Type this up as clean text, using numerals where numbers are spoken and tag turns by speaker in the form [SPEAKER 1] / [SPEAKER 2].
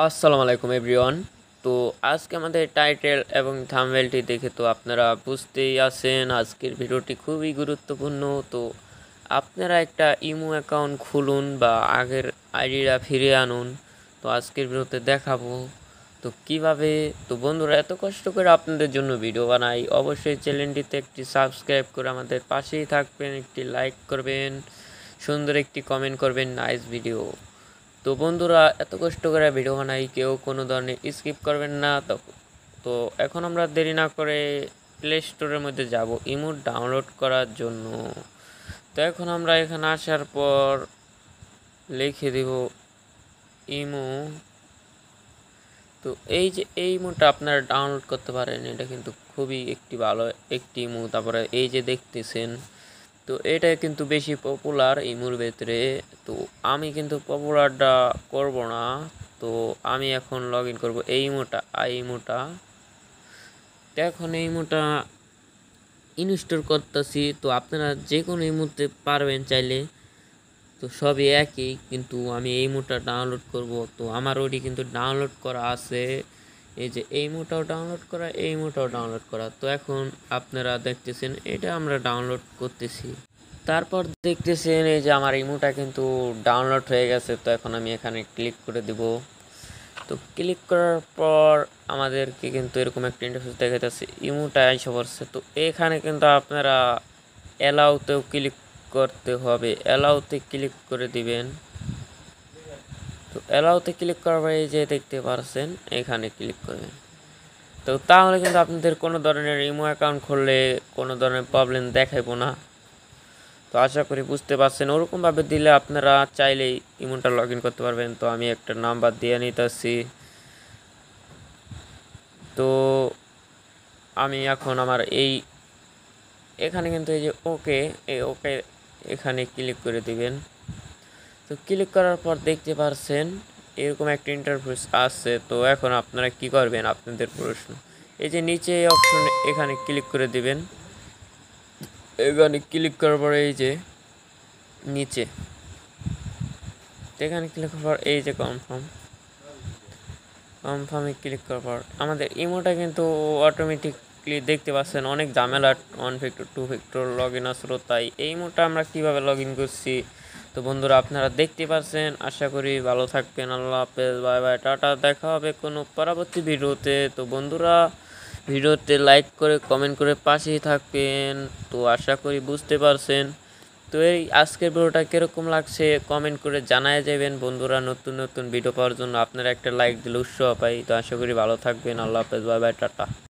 [SPEAKER 1] আসসালামু আলাইকুম এভরিওয়ান। তো আজকে আমাদের টাইটেল এবং থাম্বনেলটি দেখে তো আপনারা বুঝতেই আছেন আজকের ভিডিওটি খুবই গুরুত্বপূর্ণ। তো আপনারা একটা ইমো অ্যাকাউন্ট খুলুন বা আগের আইডিটা ফিরিয়ে আনুন। তো আজকের ভিডিওতে দেখাবো তো কিভাবে। তো বন্ধুরা, এত কষ্ট করে আপনাদের জন্য ভিডিও বানাই, অবশ্যই চ্যানেলটিতে একটি সাবস্ক্রাইব করে আমাদের পাশেই থাকবেন, একটি লাইক করবেন, সুন্দর একটি কমেন্ট করবেন, নাইস ভিডিও। তো বন্ধুরা, এত কষ্ট করে ভিডিও বানাই, কেউ কোনো ধরনের স্কিপ করবেন না। তো এখন আমরা দেরি না করে প্লে স্টোরের মধ্যে যাব ইমো ডাউনলোড করার জন্য। তো এখন আমরা এখানে আসার পর লিখে দেব ইমো। তো এই যে এই ইমোটা আপনারা ডাউনলোড করতে পারেন, এটা কিন্তু খুবই একটি ভালো একটি ইমো। তারপরে এই যে দেখতেছেন, তো এটা কিন্তু বেশি পপুলার ইমোর ভেতরে। তো আমি কিন্তু পপুলারটা করব না। তো আমি এখন লগ ইন করবো এই ইমোটা। তো এখন এই ইমোটা ইনস্টল করতেছি। তো আপনারা যে কোনো ইমোতে পারবেন চাইলে, তো সবই একই, কিন্তু আমি এই ইমোটা ডাউনলোড করব। তো আমার ওইটি কিন্তু ডাউনলোড করা আছে, এই যে এই ইমোটাও ডাউনলোড করা, এই ইমোটাও ডাউনলোড করা। তো এখন আপনারা দেখতেছেন এটা আমরা ডাউনলোড করতেছি। তারপর দেখতেছেন এই যে আমার ইমোটা কিন্তু ডাউনলোড হয়ে গেছে। তো এখন আমি এখানে ক্লিক করে দিব। তো ক্লিক করার পর আমাদেরকে কিন্তু এরকম একটা ইন্টারফেস দেখাইতেছে, ইমোটা এসে পড়ছে। তো এখানে কিন্তু আপনারা অ্যালাউতেও ক্লিক করতে হবে, অ্যালাউতে ক্লিক করে দিবেন। তো অ্যালাউতে ক্লিক করার পরে এই যে দেখতে পারছেন এখানে ক্লিক করবেন। তো তাহলে কিন্তু আপনাদের কোনো ধরনের ইমো অ্যাকাউন্ট খুললে কোনো ধরনের প্রবলেম দেখাইবো না। তো আশা করি বুঝতে পারছেন। ওরকমভাবে দিলে আপনারা চাইলেই ইমোনটা লগ ইন করতে পারবেন। তো আমি একটা নাম্বার দিয়ে নিতেছি। তো আমি এখন আমার এখানে কিন্তু এই যে ওকে এখানে ক্লিক করে দিবেন। তো ক্লিক করার পর দেখতে পারছেন এরকম একটা ইন্টারফেস আসছে। তো এখন আপনারা কি করবেন, আপনাদের প্রশ্ন। এই যে নিচে অপশন এখানে ক্লিক করে দিবেন। এখানে ক্লিক করার পরে এই যে নিচে এখানে ক্লিক করার পর এই যে কনফার্মে ক্লিক করার পর আমাদের ইমোটা কিন্তু অটোমেটিকলি দেখতে পাচ্ছেন অনেক ঝামেলা, 1 ফ্যাক্টর 2 ফ্যাক্টর লগ ইন আসলো। তাই এই ইমোটা আমরা কীভাবে লগ ইন করছি তো বন্ধুরা আপনারা দেখতে পাচ্ছেন। আশা করি ভালো থাকবেন। আল্লাহ হাফেজ, বাই বাই, টাটা। দেখা হবে কোনো পরবর্তী ভিডিওতে। তো বন্ধুরা, ভিডিওতে লাইক করে কমেন্ট করে পাশেই থাকবেন। তো আশা করি বুঝতে পারছেন। তো এই আজকের ভিডিওটা কীরকম লাগছে কমেন্ট করে জানায় যাবেন বন্ধুরা। নতুন নতুন ভিডিও পাওয়ার জন্য আপনারা একটা লাইক দিলে উৎসাহ পাই। তো আশা করি ভালো থাকবেন। আল্লাহ হাফেজ, বাই বাই, টাটা।